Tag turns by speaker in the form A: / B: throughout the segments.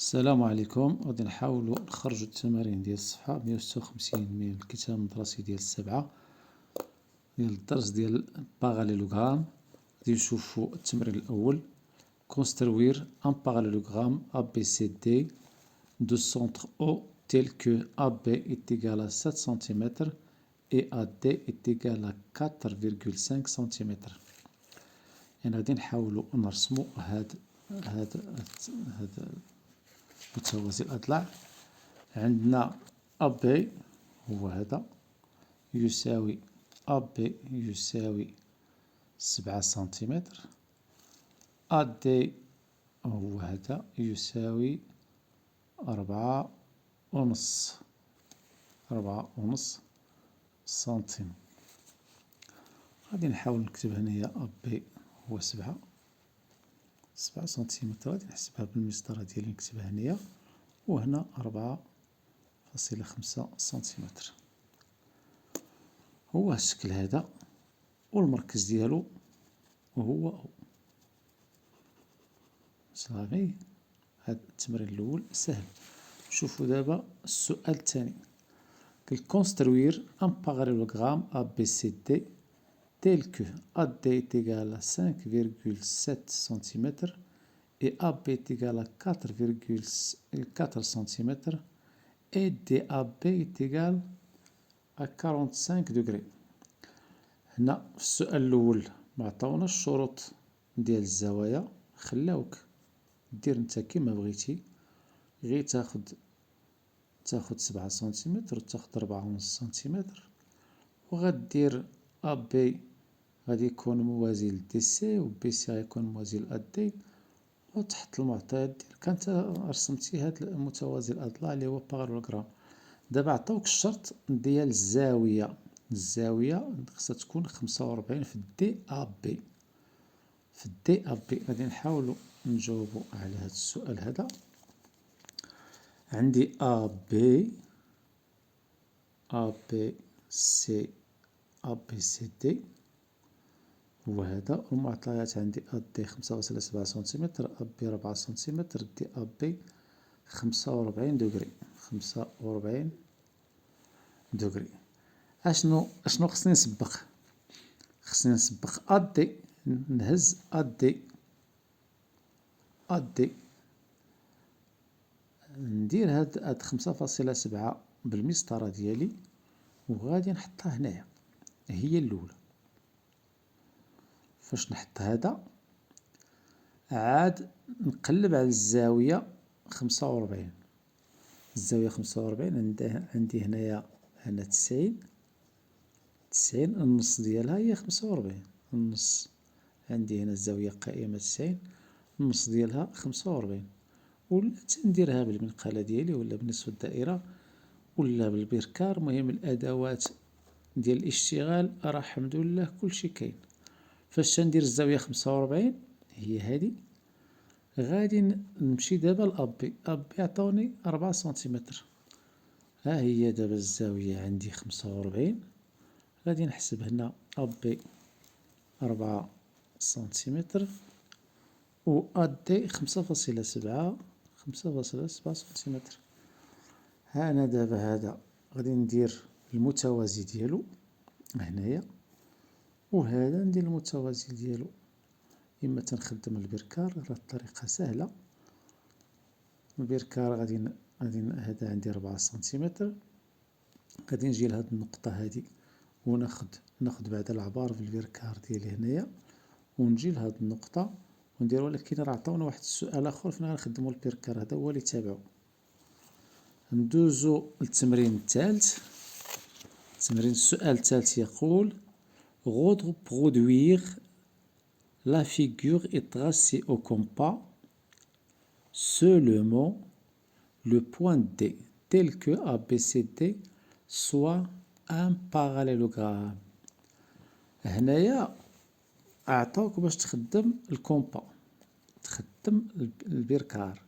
A: السلام عليكم. غادي نحاولوا نخرجوا التمارين ديال الصفحة 156 من الكتاب المدرسي ديال السبعة ديال الدرس ديال باراليلوغرام. غادي نشوفوا التمرين الأول: construire un parallélogramme ABCD de centre O tel que AB est égal à 7 cm et AD est égal à 4,5 cm. يعني غادي نحاولوا نرسموا هاد متوازي الأضلاع. عندنا AB هو هذا يساوي AB يساوي 7 سنتيمتر، AD هو هذا يساوي 4.5 سنتيم. غادي نحاول نكتب هنايا AB هو 7 سنتيمتر، غادي نحسبها بالمسطرة ديالي نكتبها هنايا، وهنا 4.5 سنتيمتر. هو الشكل هذا، والمركز ديالو هو صافي. هاد التمرين الأول سهل. نشوفو دابا السؤال الثاني: construire un parallélogramme ABCD tel que AD est égal à 5,7 cm et AB est égal à 4,4 cm et DAB est égal à 45 degrés. هنا في السؤال الأول معطاوناش الشروط ديال الزوايا، خلاوك دير نتا كيما بغيتي، غير تاخد 7 سنتيمتر وتاخد 4.5 سنتيمتر، وغدير AB غادي يكون موازي ل DC و BC غيكون موازي ل AD، وتحط المعطيات ديالك. انت رسمتي هاد المتوازي الأضلاع اللي هو بارالوغرام. دابا عطاوك الشرط ديال الزاوية خصها تكون 45 في DAB. في DAB غادي نحاولوا نجاوبوا على هاد السؤال هذا. عندي ABCD هو هذا، والمعطيات عندي AD 5.7 سنتيمتر، AB 4 سنتيمتر، DAB 45 دغري. 45 دغري. اشنو خصني نسبق؟ خصني نسبق AD، نهز AD ندير هاد 5.7 بالمسطرة ديالي، وغادي نحطها هنايا، هي الأولى. فاش نحط هذا عاد نقلب على الزاوية 45. الزاوية 45 عندي هنايا 90، النص ديالها هي 45. النص عندي هنا الزاوية قائمة 90، النص ديالها 45. ولا تنديرها بالمنقالة ديالي ولا بنصف الدائرة ولا بالبركار، مهم الأدوات ديال الاشتغال راه الحمد لله كلشي كاين. فاش تندير الزاوية 45 هي هادي، غادي نمشي دابا لأبي. عطاوني 4 سنتيمتر، ها هي دابا الزاوية عندي 45. غادي نحسب هنا أبي 4 سنتيمتر و أدي 5.7 سنتيمتر. ها أنا دابا هذا غادي ندير المتوازي ديالو هنايا، وهذا ندير المتوازي ديالو. إما تنخدم البركار، راه الطريقة سهلة. البركار غادي هذا عندي 4 سنتيمتر، غادي نجي لهاد النقطة هادي وناخد بعد العبار في البركار ديالي هنايا، ونجي لهاد النقطة وندير. ولكن راه عطاونا واحد السؤال آخر فين غنخدمو البركار، هذا هو اللي تابعو. ندوزو للتمرين الثالث. السؤال الثالث يقول: reproduire la figure est tracée au compas seulement le point D tel que ABCD soit un parallélogramme. هنايا أعطاوك باش تخدم الكومبا، تخدم البركار.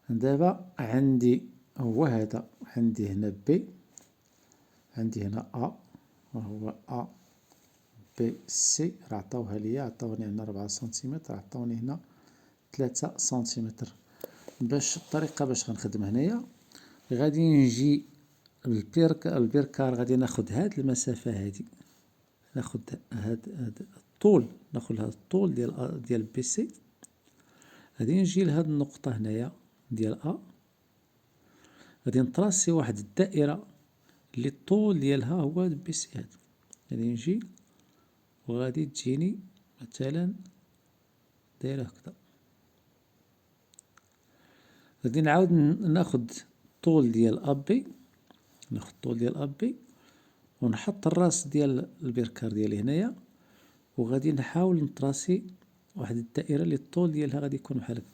A: دابا عندي هو هذا، عندي هنا B، عندي هنا A وهو ABC، راه عطاوها ليا، عطاوني هنا 4 سنتيمتر، عطاوني هنا 3 سنتيمتر. باش الطريقة باش غنخدم هنايا، غادي نجي البركار غادي ناخد هاد المسافة هادي، ناخد هاد الطول، ناخد هاد الطول ديال بي سي، غادي نجي لهاد النقطة هنايا ديال أ، غادي نطراسي واحد الدائرة اللي الطول ديالها هو بي سي هاد، غادي نجي وغادي تجيني مثلا دايرة هكدا، غادي نعاود ناخد الطول ديال أ بي، ناخد الطول ديال أ بي ونحط الراس ديال البركار ديالي هنايا، وغادي نحاول نطراسي واحد الدائرة اللي الطول ديالها غادي يكون بحال هكدا،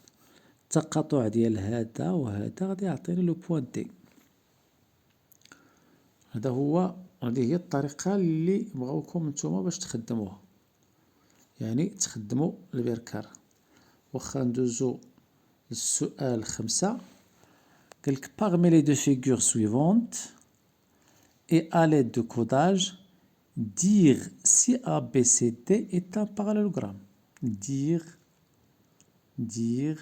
A: التقاطع ديال هادا وهادا غادي يعطيني لو بوان دي. هذه هي الطريقة اللي بغاوكم نتوما باش تخدموها، يعني تخدموا البركار. واخا ندوزو للسؤال 5، قالك parmi les deux figures suivantes et à l'aide de codage dire si ABCD est un parallélogramme. dire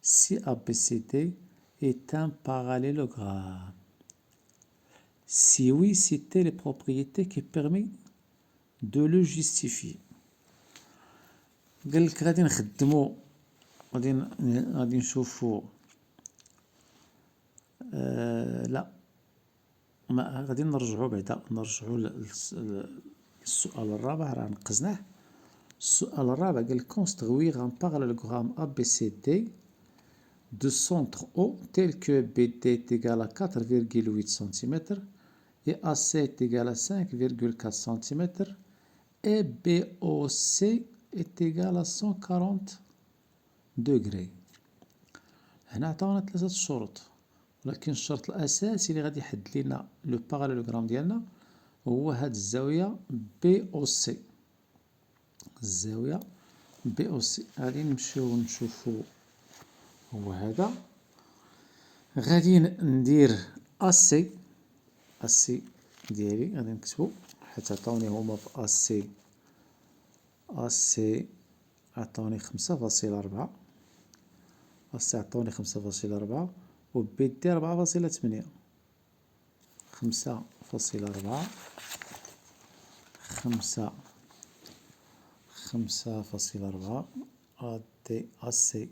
A: si ABCD est un parallélogramme. Si oui, citez les propriétés qui permettent de le justifier. قالك غادي نخدمو، غادي نشوفو لا ما غادي نرجعو بعدا، نرجعو للسؤال الرابع راه نقزناه. السؤال الرابع قال construire un parallélogramme ABCD de centre O tel que BD est égal à 4,8 cm et AC est égal à 5,4 cm et BOC est égal à 140 degrés. هنا عطاونا 3 الشروط، ولكن الشرط الأساسي اللي غادي يحدد لينا لو باراليلوغرام ديالنا هو هاد الزاوية بي أو سي، الزاوية بي أو سي. غادي نمشيو نشوفو هو هذا، غادي ندير أسي، أسي ديالي غادي نكتبو حيت عطاوني هما في أسي، أسي عطاوني 5.4، أسي عطاوني 5.4 و بي دي 4.8، 5.4 5.4 أدي أسي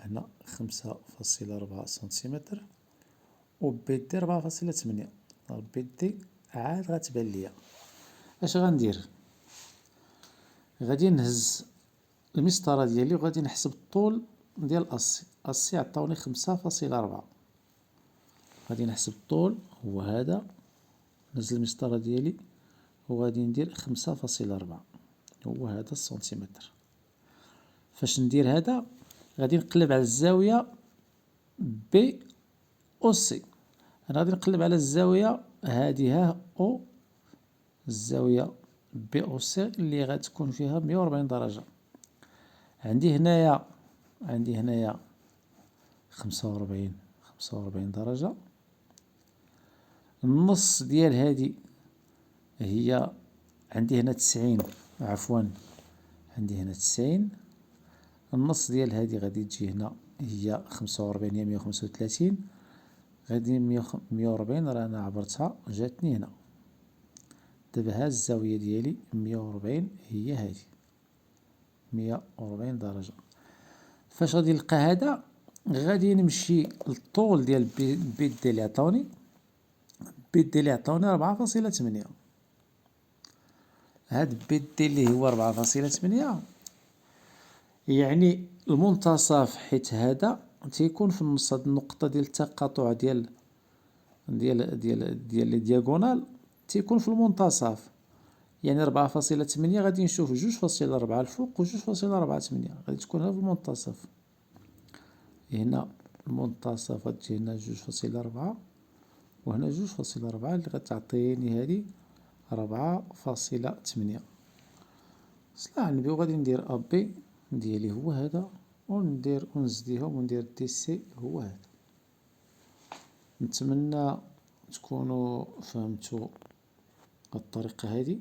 A: هنا 5.4 سنتيمتر و بي دي 4.8. بي دي عاد غتبان ليا. اش غندير؟ غادي نهز المسطرة ديالي وغادي نحسب الطول ديال أسي. أسي عطاوني 5.4، غادي نحسب الطول هو هذا، نهز المسطرة ديالي وغادي ندير 5.4 هو هذا السنتيمتر. فاش ندير هذا غادي نقلب على الزاوية بي أو سي، أنا غادي نقلب على الزاوية هادي ها أو، الزاوية بي أو سي اللي غتكون فيها 140 درجة. عندي هنايا 45 درجة. النص ديال هادي هي عندي هنا 90، عفوا عندي هنا 90، النص ديال هادي غادي تجي هنا هي 45 هي 135، غادي 140 راه انا عبرتها جاتني هنا. دابا ها الزاوية ديالي 140 هي هادي 140 درجة. فاش غادي نلقى هذا غادي نمشي للطول ديال بي دي اللي عطاوني، بي دي اللي عطاوني 4.8. هاد بي دي اللي هو 4.8 يعني المنتصف، حيت هذا تيكون في النص، هاد النقطة ديال التقاطع ديال لي دياغونال تيكون في المنتصف، يعني 4.8 غادي نشوف 2.4 الفوق و 2.48 غادي تكون هنا في المنتصف. هنا المنتصف غتجي هنا 2.4 وهنا 2.4 اللي غتعطيني هادي 4.8. صلاح على النبي. وغادي ندير أبي ديالي هو هذا، وندير ونزديهم وندير دي سي هو هذا. نتمنى تكونوا فهمتوا الطريقة هذه.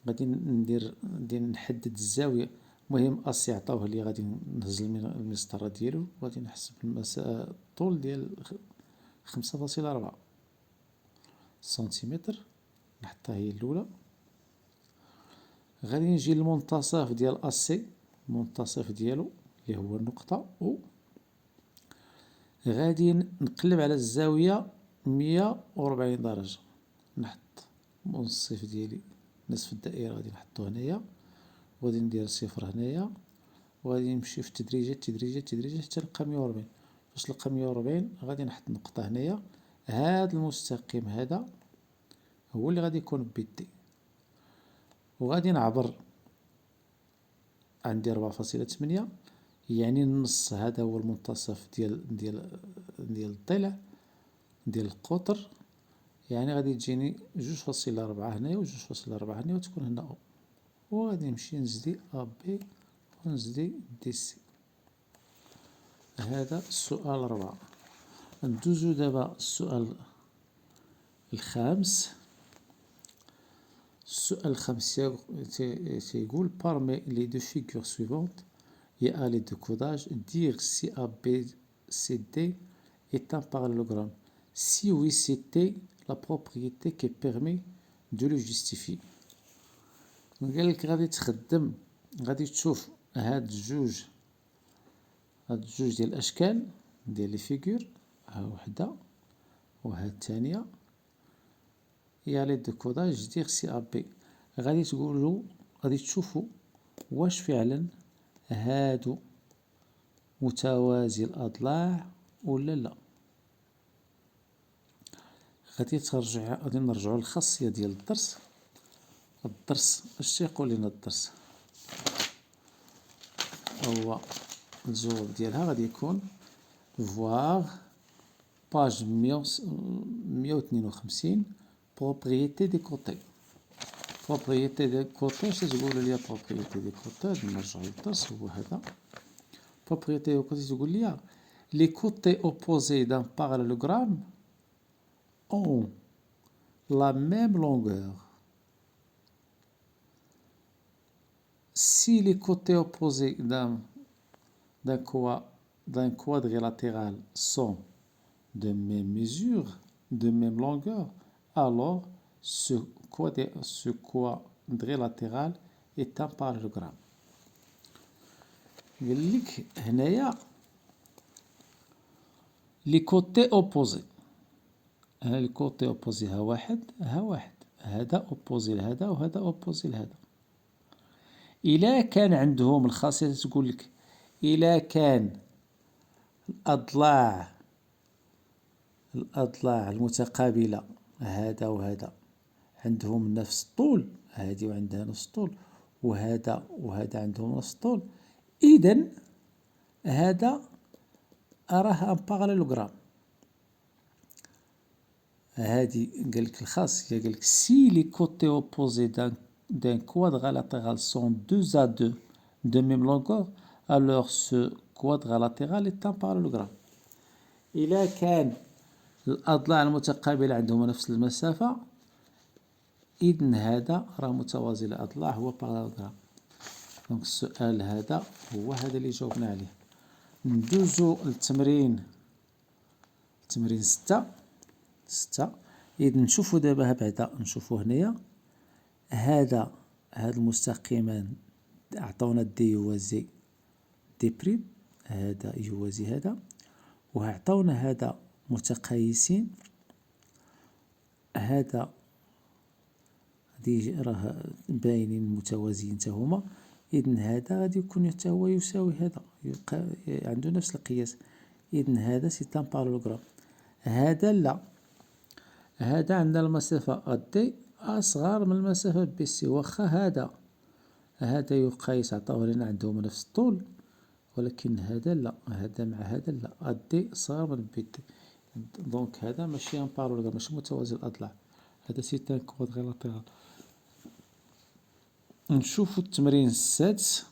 A: غادي ندير نحدد الزاوية، المهم أس عطاوه لي، غادي نهز المسطرة ديالو وغادي نحسب الطول ديال 5.4 سنتيمتر، نحطها هي الأولى. غادي نجي للمنتصف ديال أسي، المنتصف ديالو اللي هو النقطة أو، غادي نقلب على الزاوية 140 درجة، نحط المنصف ديالي نصف الدائرة غادي نحطو هنايا، وغادي ندير صفر هنايا، وغادي نمشي في التدريجات حتى نلقى 140. فاش نلقى 140 غادي نحط نقطة هنايا. هاد المستقيم هذا هو اللي غادي يكون بيدي، وغادي نعبر عندي 4.8، يعني النص هذا هو المنتصف ديال الضلع ديال القطر، يعني غادي تجيني 2.4 هنايا و 2.4 هنايا وتكون هنا أو، وغادي نمشي نزدي أ بي ونزدي دي سي. هذا السؤال 4. ندوزو دابا السؤال الخامس. السؤال الخامس تيقول parmi les deux figures suivantes et à l'aide de codage dire si ABCD est un parallélogramme. Si oui, citer la propriété qui permet de le justifier. قالك غادي تخدم، غادي تشوف هاد الجوج ديال الأشكال ديال لي فيغور، ها وحدة وها الثانية، يا لي دو كوداج دير سي أ بي. غادي تقولو، غادي تشوفو واش فعلا هادو متوازي الأضلاع ولا لا. غادي نرجعو للخاصية ديال الدرس. اش تيقول لينا الدرس؟ هو الجواب ديالها غادي يكون فواغ باج 152 بروبريتي دي كوتي. بروبريتي دي كوتي، اش تقول ليا بروبريتي دي كوتي؟ غادي نرجعو للدرس، هو هذا. بروبريتي دي كوتي تقول ليا لي كوتي اوبوزي دان باراليلوغرام ont la même longueur. Si les côtés opposés d'un quadrilatéral sont de même mesure, de même longueur, alors ce quadrilatéral est un parallélogramme. قال لك هنايا لي كوتي اوبوزي، هنا لي كوتي اوبوزي ها واحد، هذا اوبوزي لهذا وهذا اوبوزي لهذا. إلا كان عندهم الخاصية تقول لك إلا كان الأضلاع المتقابلة هذا وهذا عندهم نفس الطول، هذه وعندها نفس الطول، وهذا عندهم نفس الطول، إذن هذا أراه ان باراليلوغرام. هادي قالك الخاصية، قالك si les côtés opposés d'un quadrilatéral sont 2 à 2 de même longueur, alors ce quadrilatéral est un parallélogramme. إلا كان الأضلاع المتقابلة عندهم نفس المسافة، إذن هذا راه متوازي الأضلاع، هو باراليلوغرام. دونك السؤال هذا هو هذا اللي جاوبنا عليه. ندوزو للتمرين، تمرين 6. إذن نشوفو دابا بعدا، نشوفو هنايا هاد المستقيمان عطاونا دي يوازي دي بريم، هذا يوازي هذا، وعطاونا هذا متقايسين، هذا راه باينين متوازيين تا هما، إذن هذا غادي يكون حتى هو يساوي هذا، عنده نفس القياس، إذن هذا سي ان باراليلوغرام. هذا لا، هذا عندنا المسافة أدي أصغر من المسافة بي سي، واخا هذا يقايس عطاوه لنا عندهم نفس الطول، ولكن هذا لا، هذا مع هذا لا، أدي صغر من بي دي، دونك هذا ماشي ان باراليلوغرام، ماشي متوازي الأضلاع، هذا سي ان كوادريلاتيرال. نشوفو التمرين السادس.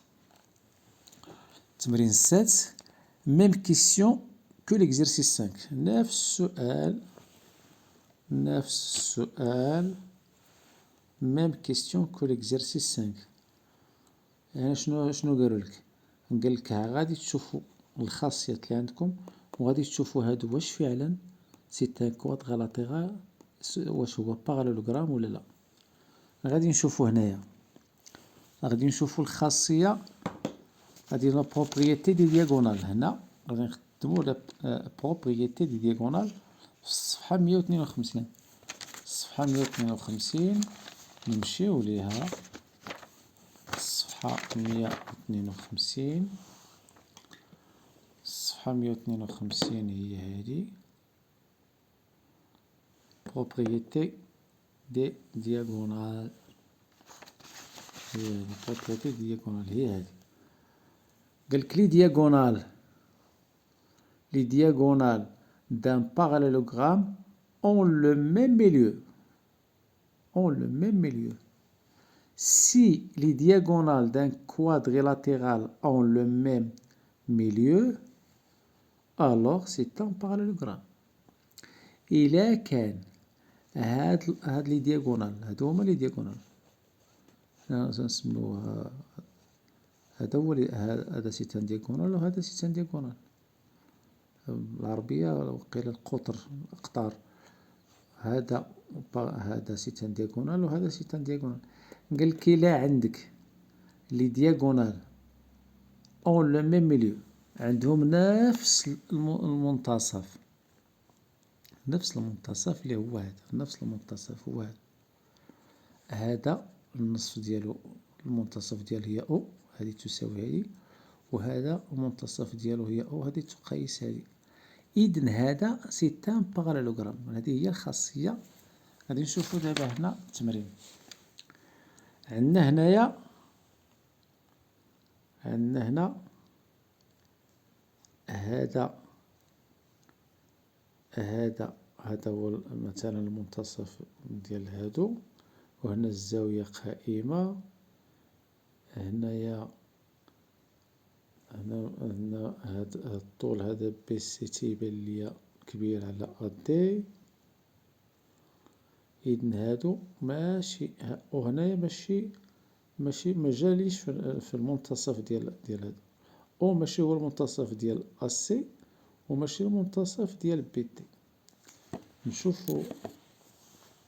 A: التمرين السادس ميم كيسيون كو ليكزيرسيس 5، نفس السؤال ميم كيسيون كو ليكزيرسيس 5. هنا شنو قالولك؟ قالك ها غادي تشوفو الخاصيات لي عندكم، وغادي تشوفو هادو واش فعلا سي ان كوادغالاتيرال، واش هو باراليلوغرام ولا لا. غادي نشوفو هنايا، غادي نشوفو الخاصية، غادي لا بروبريتي دي دياغونال. هنا غادي نخدمو لا بروبريتي دي دياغونال في الصفحة 152. الصفحة 152 نمشيو ليها. الصفحة 152، الصفحة 152 هي هادي، بروبريتي دي دياغونال، هي هادي بروبريتي دي دياغونال، هي هادي. قالك les diagonales d'un parallélogramme ont le même milieu. Si les diagonales d'un quadrilatéral ont le même milieu, alors c'est un parallélogramme. إلا كان هاد لي دياغونال، هادو هما لي دياغونال، حنا نسموها هذا هو هذا سي ان دياغونال وهذا سي ان دياغونال. بالعربية وقيل القطر، الأقطار، هذا سي ان دياغونال وهذا سي ان دياغونال. قالك إلا عندك لي دياغونال اون لو ميم ميليو، عندهم نفس المنتصف، نفس المنتصف اللي هو هذا، نفس المنتصف هو هذا. هذا النصف ديالو، المنتصف ديالو هي او، هذه تساوي هذه، وهذا المنتصف ديالو هي او، هذه تقيس هذه. إذن هذا سي ان باراليلوغرام. هذه هي الخاصية. غادي نشوفو دابا هنا التمرين. عندنا هنايا، عندنا هنا هذا هو مثلا المنتصف ديال هادو، وهنا الزاوية قائمة. هنايا هنا هاد الطول هذا بي سي تيبان ليا كبير على أدي. إذن هادو ماشي، وهنايا ماشي مجاليش في المنتصف ديال هادو، أو ماشي هو المنتصف ديال أسي، وماشي المنتصف ديال بي دي. نشوفو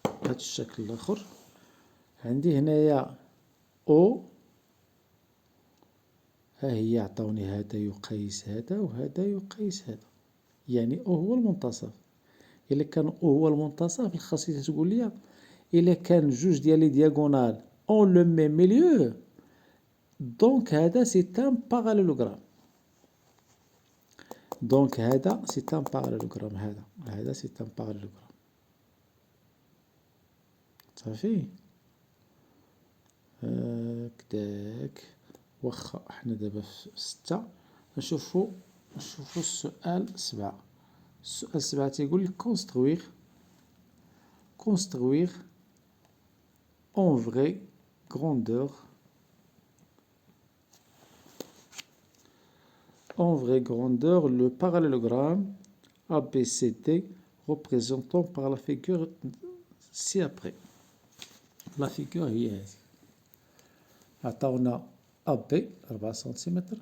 A: هاد الشكل الآخر. عندي هنايا أو، ها هي عطاوني هذا يقيس هذا وهذا يقيس هذا، يعني أو هو المنتصف. إلا كان أو هو المنتصف، الخاصية تقول لي إلا كان جوج ديال لي دياغونال أون لو ميم ميليو، دونك هذا سي ان باراليلوغرام. دونك هذا سي ان باراليلوغرام، هذا سي ان باراليلوغرام. صافي هكداك. واخا حنا دابا في 6، نشوفو السؤال 7. السؤال 7 تيقول لك construire en vraie grandeur le parallélogramme ABCD représentant par la figure ci-après. La figure هي هذه. عطاونا AB 4 سنتيمتر،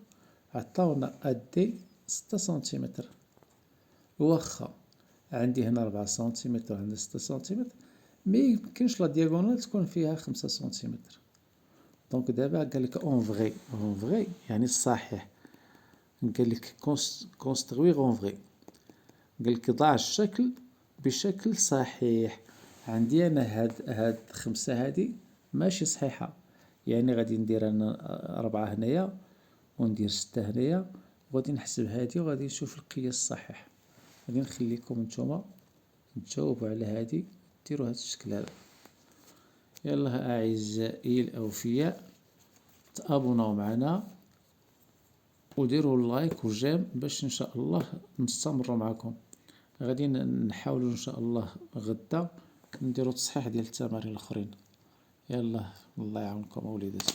A: عطاونا AD 6 سنتيمتر. واخا عندي هنا 4 سنتيمتر وهنا 6 سنتيمتر، ميمكنش لا دياغونال تكون فيها 5 سنتيمتر. دونك دابا قالك اون فغي يعني الصحيح. قالك كونسترويغ اون فغي، قالك ضع الشكل بشكل صحيح. عندي انا هاد 5 هادي ماشي صحيحة، يعني غادي ندير انا 4 هنايا وندير 6 هنايا، وغادي نحسب هادي وغادي نشوف القياس الصحيح. غادي نخليكم نتوما تجاوبوا على هادي، ديروا هاد الشكل هذا. يلا أعزائي الأوفياء، تابوناو معنا وديروا اللايك وجيم باش إن شاء الله نستمروا معكم. غادي نحاولوا إن شاء الله غدا نديروا تصحيح ديال التمارين الآخرين. يلا الله يعاونكم أوليداتي.